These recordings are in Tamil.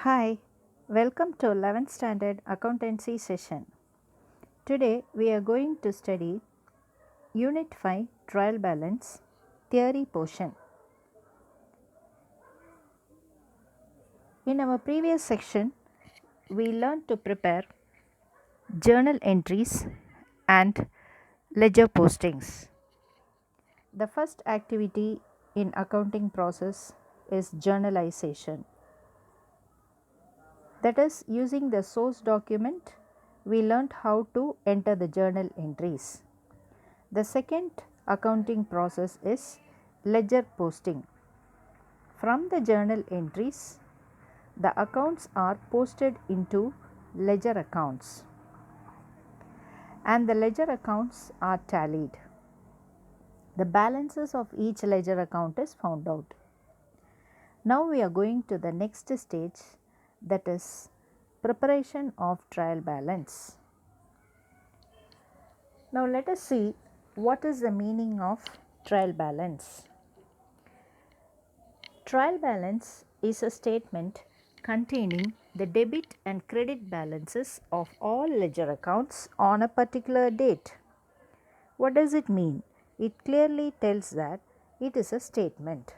Hi, welcome to 11th Standard Accountancy session. Today we are going to study Unit 5 Trial Balance Theory portion. In our previous section, we learned to prepare journal entries and ledger postings. The first activity in accounting process is journalization. That is, using the source document, we learned how to enter the journal entries. The second accounting process is ledger posting. From the journal entries, the accounts are posted into ledger accounts and the ledger accounts are tallied. The balances of each ledger account is found out. Now we are going to the next stage, that is preparation of trial balance. Now let us see what is the meaning of trial balance. Trial balance is a statement containing the debit and credit balances of all ledger accounts on a particular date. What does it mean? It clearly tells that it is a statement.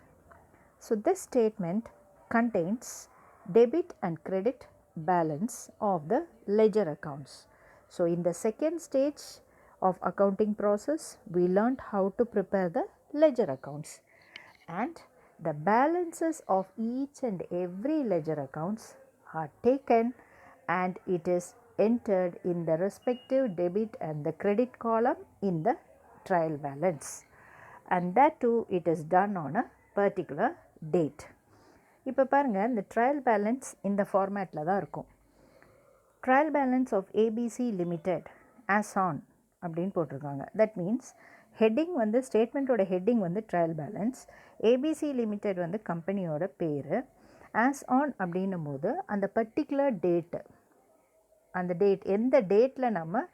So this statement contains debit and credit balance of the ledger accounts. So in the second stage of accounting process, we learned how to prepare the ledger accounts, and the balances of each and every ledger accounts are taken and it is entered in the respective debit and the credit column in the trial balance, and that too it is done on a particular date. இப்போ பாருங்கள், இந்த ட்ரையல் பேலன்ஸ் இந்த ஃபார்மேட்டில் தான் இருக்கும். Trial balance of ABC limited as on அப்படின்னு போட்டிருக்காங்க. தட் மீன்ஸ் ஹெட்டிங் வந்து ஸ்டேட்மெண்ட்டோட ஹெட்டிங் வந்து ட்ரையல் பேலன்ஸ், ஏபிசி லிமிடெட் வந்து கம்பெனியோட பேர். ஆஸ் ஆன் அப்படின்னும் போது அந்த பர்டிகுலர் டேட்டு, அந்த டேட் எந்த டேட்டில் நம்ம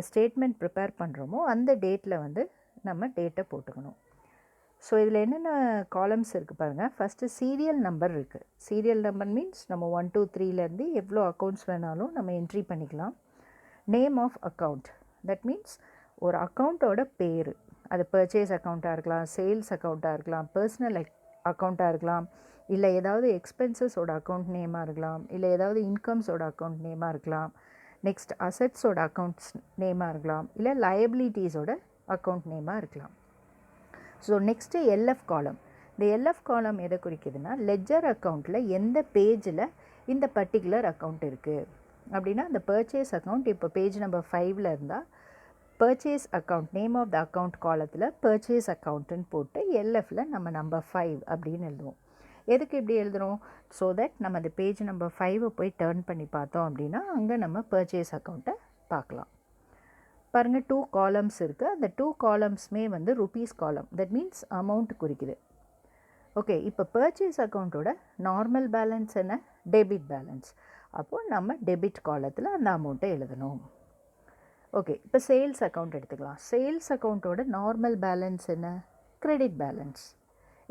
ஸ்டேட்மெண்ட் ப்ரிப்பேர் பண்ணுறோமோ அந்த டேட்டில் வந்து நம்ம டேட்டை போட்டுக்கணும். ஸோ இதில் என்னென்ன காலம்ஸ் இருக்குது பாருங்கள். ஃபஸ்ட்டு சீரியல் நம்பர் இருக்குது. சீரியல் நம்பர் மீன்ஸ் நம்ம 1 2 3லேருந்து எவ்வளோ அக்கௌண்ட்ஸ் வேணாலும் நம்ம என்ட்ரி பண்ணிக்கலாம். Name of account, that means ஒரு அக்கௌண்ட்டோட பேர், அது பர்ச்சேஸ் அக்கௌண்ட்டாக இருக்கலாம், சேல்ஸ் அக்கௌண்ட்டாக இருக்கலாம், பர்சனல் அக்கௌண்ட்டாக இருக்கலாம், இல்லை ஏதாவது எக்ஸ்பென்சஸோட அக்கௌண்ட் நேமாக இருக்கலாம், இல்லை ஏதாவது இன்கம்ஸோட அக்கௌண்ட் நேமாக இருக்கலாம், நெக்ஸ்ட் அசட்ஸோட அக்கௌண்ட்ஸ் நேமாக இருக்கலாம், இல்லை லயபிலிட்டிஸோட அக்கௌண்ட் நேமாக இருக்கலாம். ஸோ நெக்ஸ்ட்டு எல்எஃப் காலம். இந்த எல்எஃப் காலம் எதை குறிக்குதுன்னா, லெட்ஜர் அக்கௌண்ட்டில் எந்த பேஜில் இந்த பர்டிகுலர் அக்கௌண்ட் இருக்குது அப்படின்னா, அந்த பர்ச்சேஸ் அக்கௌண்ட் இப்போ பேஜ் நம்பர் 5ல் இருந்தால் purchase account name of the account காலத்தில் பர்ச்சேஸ் அக்கௌண்ட்டுன்னு போட்டு எல்எஃப்பில் நம்ம நம்பர் 5 அப்படின்னு எழுதுவோம். எதுக்கு இப்படி எழுதுகிறோம்? ஸோ தட் நம்ம அந்த பேஜ் நம்பர் 5 போய் டர்ன் பண்ணி பார்த்தோம் அப்படின்னா அங்கே நம்ம பர்ச்சேஸ் அக்கௌண்ட்டை பார்க்கலாம். பாருங்கள், 2 காலம்ஸ் இருக்குது. அந்த 2 காலம்ஸுமே வந்து ருபீஸ் காலம், தட் மீன்ஸ் அமௌண்ட் குறிக்குது. ஓகே, இப்போ பர்ச்சேஸ் அக்கௌண்ட்டோட நார்மல் பேலன்ஸ் என்ன? Debit balance. அப்போது நம்ம டெபிட் காலத்தில் அந்த அமௌண்ட்டை எழுதணும். ஓகே, இப்போ சேல்ஸ் அக்கௌண்ட் எடுத்துக்கலாம். சேல்ஸ் அக்கௌண்ட்டோட நார்மல் பேலன்ஸ் என்ன? Credit balance.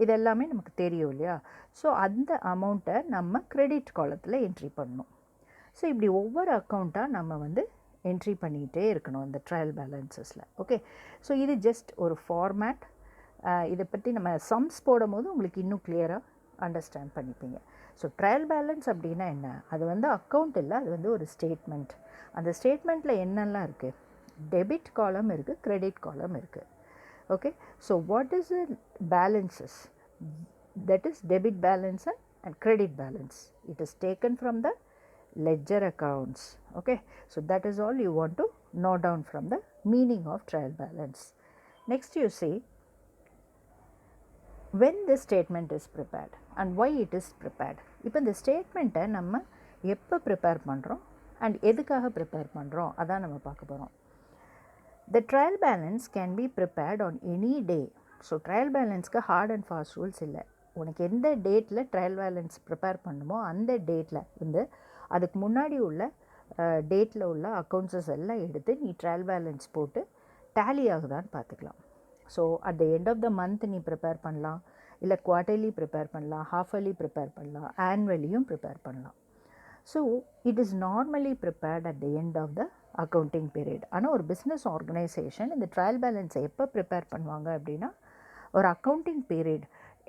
இது எல்லாமே நமக்கு தெரியும் இல்லையா? ஸோ அந்த அமௌண்ட்டை நம்ம கிரெடிட் காலத்தில் என்ட்ரி பண்ணணும். ஸோ இப்படி ஒவ்வொரு அக்கௌண்ட்டாக நம்ம வந்து என்ட்ரி பண்ணிகிட்டே இருக்கணும் இந்த ட்ரையல் பேலன்ஸஸில். ஓகே, ஸோ இது ஜஸ்ட் ஒரு ஃபார்மேட். இதை பற்றி நம்ம சம்ஸ் போடும் போது உங்களுக்கு இன்னும் கிளியராக அண்டர்ஸ்டாண்ட் பண்ணிப்பீங்க. ஸோ ட்ரையல் பேலன்ஸ் அப்படின்னா என்ன? அது வந்து அக்கௌண்ட் இல்லை, அது வந்து ஒரு ஸ்டேட்மெண்ட். அந்த ஸ்டேட்மெண்ட்டில் என்னெல்லாம் இருக்குது? டெபிட் காலம் இருக்குது, கிரெடிட் காலம் இருக்குது. Okay, so what is the balances? That is debit balance and credit balance. It is taken from the ledger accounts. Okay, so that is all you want to note down from the meaning of trial balance. Next you see when this statement is prepared and why it is prepared. இப்போ இந்த ஸ்டேட்மெண்ட்டை நம்ம எப்போ ப்ரிப்பேர் பண்ணுறோம் அண்ட் எதுக்காக ப்ரிப்பேர் பண்ணுறோம் அதான் நம்ம பார்க்க போகிறோம். The trial balance can be prepared on any day. So trial பேலன்ஸ்க்கு ஹார்ட் அண்ட் ஃபாஸ்ட் ரூல்ஸ் இல்லை. உனக்கு எந்த டேட்டில் ட்ரையல் பேலன்ஸ் ப்ரிப்பேர் பண்ணுமோ அந்த டேட்டில் வந்து அதுக்கு முன்னாடி உள்ள டேட்டில் உள்ள அக்கௌண்ட்ஸஸ் எல்லாம் எடுத்து நீ ட்ரையல் பேலன்ஸ் போட்டு டேலி ஆகுதான்னு பார்த்துக்கலாம். So at the end of the month நீ ப்ரிப்பேர் பண்ணலாம், இல்லை குவார்ட்டர்லி ப்ரிப்பேர் பண்ணலாம், ஹாஃபர்லி ப்ரிப்பேர் பண்ணலாம், ஆனுவலியும் ப்ரிப்பேர் பண்ணலாம். So it is normally prepared at the end of the accounting period. ஆனால் ஒரு பிஸ்னஸ் ஆர்கனைசேஷன் இந்த ட்ரையல் பேலன்ஸை எப்போ ப்ரிப்பேர் பண்ணுவாங்க அப்படின்னா ஒரு அக்கௌண்டிங் பீரியட்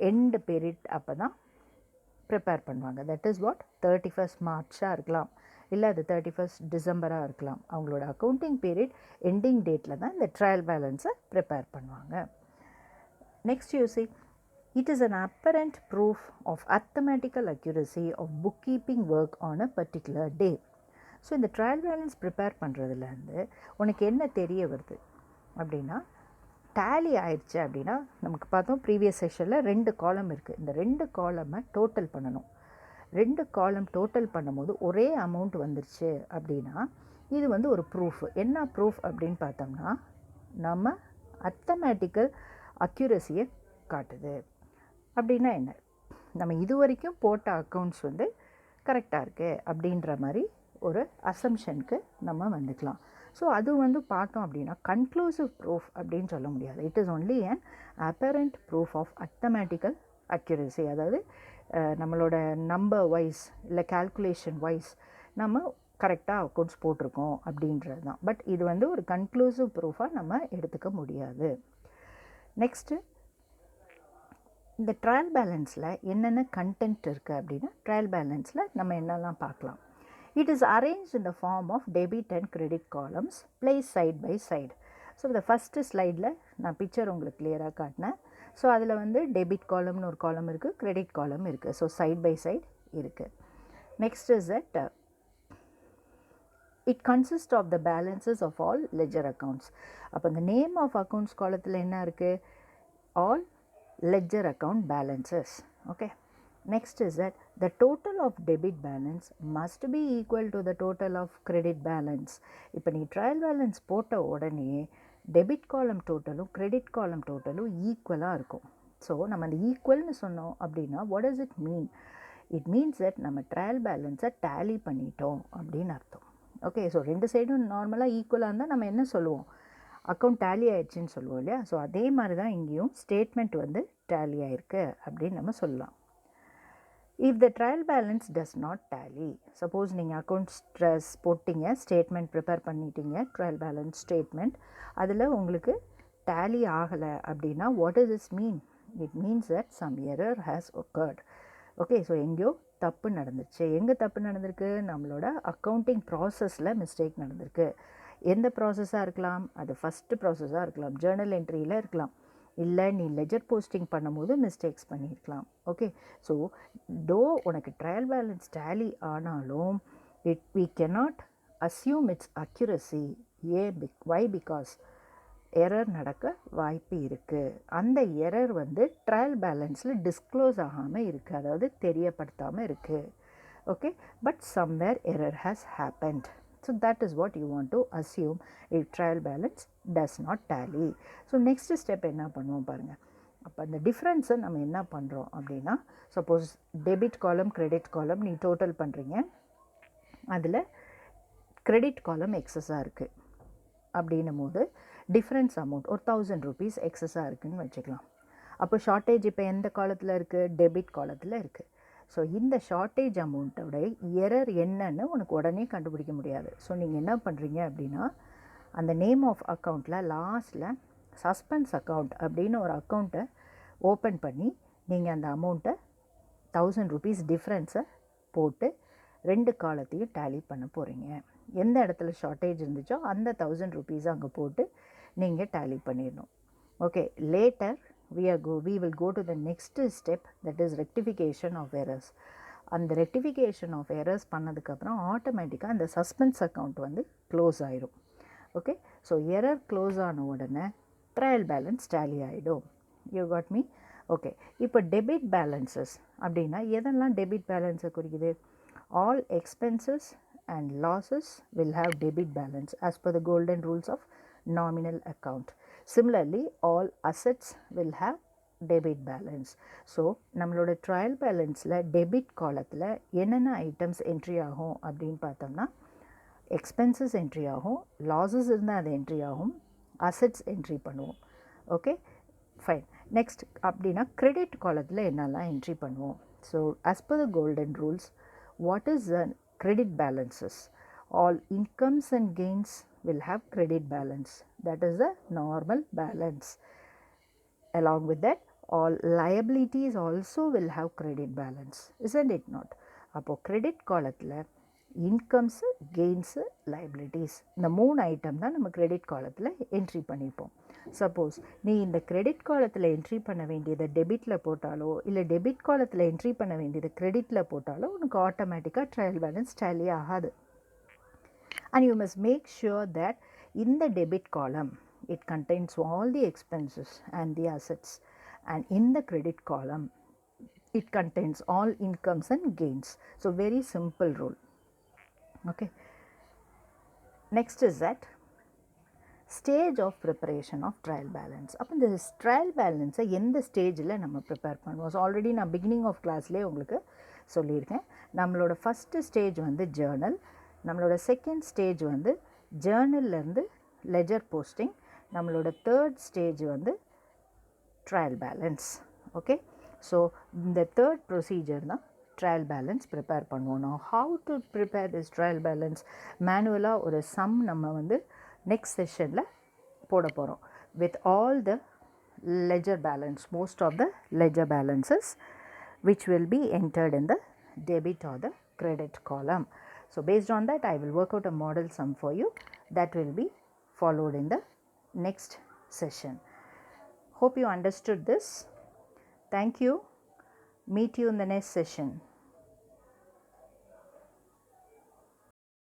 எண்டு பீரியட் அப்போ தான் ப்ரிப்பேர் பண்ணுவாங்க. தட் இஸ் வாட் 31st மார்ச்சாக இருக்கலாம், இல்லை அது 31st டிசம்பராக இருக்கலாம். அவங்களோட அக்கௌண்டிங் பீரியட் எண்டிங் டேட்டில் தான் இந்த ட்ரையல் பேலன்ஸை ப்ரிப்பேர் பண்ணுவாங்க. Next you see, it is an apparent proof of arithmetical accuracy of bookkeeping work on a particular day. So இந்த ட்ரையல் பேலன்ஸ் ப்ரிப்பேர் பண்ணுறதுலேருந்து உனக்கு என்ன தெரிய வருது அப்படின்னா, டேலி ஆயிடுச்சு அப்படின்னா நமக்கு பார்த்தோம் ப்ரீவியஸ் செஷனில் 2 காலம் இருக்குது. இந்த 2 காலமை டோட்டல் பண்ணணும். 2 காலம் டோட்டல் பண்ணும்போது ஒரே அமௌண்ட் வந்துருச்சு அப்படின்னா இது வந்து ஒரு ப்ரூஃப். என்ன ப்ரூஃப் அப்படின்னு பார்த்தோம்னா நம்ம அர்த்தமேட்டிக்கல் அக்யூரஸியை காட்டுது. அப்படின்னா என்ன, நம்ம இது வரைக்கும் போட்ட அக்கௌண்ட்ஸ் வந்து கரெக்டாக இருக்குது அப்படின்ற மாதிரி ஒரு அசம்ஷனுக்கு நம்ம வந்துக்கலாம். ஸோ அது வந்து பார்த்தோம் அப்படின்னா கன்க்ளூசிவ் ப்ரூஃப் அப்படின்னு சொல்ல முடியாது. It is only an apparent proof of arithmetical accuracy. அதாவது நம்மளோட நம்பர் வைஸ் இல்லை கால்குலேஷன் வைஸ் நம்ம கரெக்டாக அக்கௌண்ட்ஸ் போட்டிருக்கோம் அப்படின்றது தான். பட் இது வந்து ஒரு கன்க்ளூசிவ் ப்ரூஃபாக நம்ம எடுத்துக்க முடியாது. நெக்ஸ்ட்டு இந்த ட்ரையல் பேலன்ஸில் என்னென்ன கண்டென்ட் இருக்குது அப்படின்னா ட்ரையல் பேலன்ஸில் நம்ம என்னெல்லாம் பார்க்கலாம். It is arrange in the form of debit and credit columns place side by side. So இந்த ஃபஸ்ட்டு ஸ்லைடில் நான் பிக்சர் உங்களுக்கு கிளியராக காட்டினேன். ஸோ அதில் வந்து டெபிட் காலம்னு ஒரு காலம் இருக்குது, கிரெடிட் காலம் இருக்குது. ஸோ சைட் பை சைட் இருக்குது. Next is that it consist of the balances of all ledger accounts. அப்போ இந்த நேம் ஆஃப் அக்கௌண்ட்ஸ் காலத்தில் என்ன இருக்குது, all ledger account balances. Okay, next is that the total of debit balance must be equal to the total of credit balance. இப்போ நீ ட்ரையல் பேலன்ஸ் போட்ட உடனே டெபிட் காலம் டோட்டலும் கிரெடிட் காலம் டோட்டலும் ஈக்குவலாக இருக்கும். ஸோ நம்ம அந்த ஈக்குவல்னு சொன்னோம் அப்படின்னா what does it mean? It means that நம்ம ட்ரையல் பேலன்ஸை டேலி பண்ணிட்டோம் அப்படின்னு அர்த்தம். ஓகே, ஸோ 2 சைடும் நார்மலாக ஈக்குவலாக இருந்தால் நம்ம என்ன சொல்லுவோம், அக்கௌண்ட் டேலி ஆயிடுச்சுன்னு சொல்லுவோம் இல்லையா. ஸோ அதே மாதிரி தான் இங்கேயும் ஸ்டேட்மெண்ட் வந்து டேலி ஆயிருக்கு அப்படின்னு நம்ம சொல்லலாம். If the trial balance does not tally, suppose நீங்கள் அக்கௌண்ட்ஸ் ட்ரெஸ் போட்டிங்க, ஸ்டேட்மெண்ட் ப்ரிப்பேர் பண்ணிட்டீங்க, ட்ரையல் பேலன்ஸ் ஸ்டேட்மெண்ட், அதில் உங்களுக்கு டேலி ஆகலை அப்படின்னா what is this mean? It means that some error has occurred. Okay, so எங்கேயோ தப்பு நடந்துச்சு. எங்கே தப்பு நடந்திருக்கு? நம்மளோட அக்கௌண்டிங் ப்ராசஸில் மிஸ்டேக் நடந்திருக்கு. எந்த ப்ராசஸாக இருக்கலாம்? அது ஃபஸ்ட்டு ப்ராசஸாக இருக்கலாம், ஜேர்னல் என்ட்ரியில் இருக்கலாம், இல்லை நீ லெஜர் போஸ்டிங் பண்ணும்போது மிஸ்டேக்ஸ் பண்ணியிருக்கலாம். ஓகே, ஸோ தோ உனக்கு ட்ரையல் பேலன்ஸ் டேலி ஆனாலும் we cannot assume its accuracy. why? Because error நடக்க வாய்ப்பு இருக்குது. அந்த எரர் வந்து ட்ரையல் பேலன்ஸில் டிஸ்க்ளோஸ் ஆகாமல் இருக்குது, அதாவது தெரியப்படுத்தாமல் இருக்குது. Okay, but somewhere error has happened. So that is what you want to assume if trial balance does not tally. So next step என்ன பண்ணுவோம் பாருங்கள். அப்போ அந்த டிஃப்ரென்ஸை நம்ம என்ன பண்ணுறோம் அப்படின்னா, சப்போஸ் டெபிட் காலம் கிரெடிட் காலம் நீ டோட்டல் பண்ணுறீங்க, அதில் கிரெடிட் காலம் எக்ஸஸாக இருக்குது அப்படின்னும் போது டிஃப்ரென்ஸ் அமௌண்ட் ஒரு 1000 rupees எக்ஸஸாக இருக்குதுன்னு வச்சுக்கலாம். அப்போ ஷார்ட்டேஜ் இப்போ எந்த காலத்தில் இருக்குது? டெபிட் காலத்தில் இருக்குது. ஸோ இந்த ஷார்ட்டேஜ் அமௌண்ட்டோட எரர் என்னன்னு உனக்கு உடனே கண்டுபிடிக்க முடியாது. ஸோ நீங்கள் என்ன பண்ணுறீங்க அப்படின்னா, அந்த நேம் ஆஃப் அக்கௌண்ட்டில் லாஸ்ட்டில் சஸ்பென்ஸ் அக்கௌண்ட் அப்படின்னு ஒரு அக்கௌண்ட்டை ஓப்பன் பண்ணி நீங்கள் அந்த அமௌண்ட்டை 1000 rupees டிஃப்ரென்ஸை போட்டு 2 காலத்தையும் டேலி பண்ண போகிறீங்க. எந்த இடத்துல ஷார்ட்டேஜ் இருந்துச்சோ அந்த 1000 rupees அங்கே போட்டு நீங்கள் டேலி பண்ணிடணும். Okay, later we will go to the next step, that is rectification of errors. அந்த ரெக்டிஃபிகேஷன் ஆஃப் எரர்ஸ் பண்ணதுக்கப்புறம் ஆட்டோமேட்டிக்காக அந்த சஸ்பென்ஸ் அக்கௌண்ட் வந்து க்ளோஸ் ஆயிடும். ஓகே, ஸோ எரர் க்ளோஸ் ஆன உடனே ட்ரையல் பேலன்ஸ் டேலி ஆகிடும். You got me? ஓகே, இப்போ டெபிட் பேலன்சஸ் அப்படின்னா எதெல்லாம் டெபிட் பேலன்ஸை குறிக்குது? All expenses and losses will have debit balance as per the golden rules of nominal account. Similarly, all assets will have debit balance. So நம்மளோட ட்ரையல் பேலன்ஸில் டெபிட் காலத்தில் என்னென்ன ஐட்டம்ஸ் என்ட்ரி ஆகும் அப்படின்னு பார்த்தோம்னா, எக்ஸ்பென்சஸ் என்ட்ரி ஆகும், லாஸஸ் இருந்தால் அது என்ட்ரி ஆகும், அசெட்ஸ் என்ட்ரி பண்ணுவோம். Okay, fine. Next அப்படின்னா credit காலத்தில் என்னெல்லாம் என்ட்ரி பண்ணுவோம். So as per the golden rules, what is the credit balances? All incomes and gains will have credit balance. That is the normal balance. Along with that, all liabilities also will have credit balance, isn't it not? அப்போ credit காலத்தில் இன்கம்ஸ், கெயின்ஸு, லைபிலிட்டிஸ் இந்த 3 ஐட்டம் தான் நம்ம கிரெடிட் காலத்தில் என்ட்ரி பண்ணிப்போம். சப்போஸ் நீ இந்த கிரெடிட் காலத்தில் என்ட்ரி பண்ண வேண்டியதை டெபிட்டில் போட்டாலோ இல்லை டெபிட் காலத்தில் என்ட்ரி பண்ண வேண்டியதை கிரெடிட்டில் போட்டாலோ உனக்கு ஆட்டோமேட்டிக்காக ட்ரையல் பேலன்ஸ் டேலி ஆகாது. And you must make sure that in the debit column it contains all the expenses and the assets, and in the credit column it contains all incomes and gains. So very simple rule. Okay. Next is that stage of preparation of trial balance. அப்போ இந்த ட்ரையல் பேலன்ஸை எந்த ஸ்டேஜில் நம்ம ப்ரிப்பேர் பண்ணுவோம். ஸோ ஆல்ரெடி நான் பிகினிங் ஆஃப் கிளாஸ்லேயே உங்களுக்கு சொல்லியிருக்கேன். நம்மளோட ஃபஸ்ட்டு ஸ்டேஜ் வந்து ஜேர்னல், நம்மளோட செகண்ட் ஸ்டேஜ் வந்து ஜேர்னல்லேருந்து லெஜர் போஸ்டிங், நம்மளோட தேர்ட் ஸ்டேஜ் வந்து ட்ரையல் பேலன்ஸ். ஓகே, ஸோ இந்த தேர்ட் ப்ரொசீஜர் தான் ட்ரையல் பேலன்ஸ் ப்ரிப்பேர் பண்ணுவோம். நான் how to prepare this trial balance மேனுவலாக ஒரு சம் நம்ம வந்து நெக்ஸ்ட் செஷனில் போட போகிறோம் with all the ledger balance, most of the ledger balances which will be entered in the debit or the credit column. So based on that I will work out a model sum for you that will be followed in the next session. Hope you understood this. Thank you. Meet you in the next session.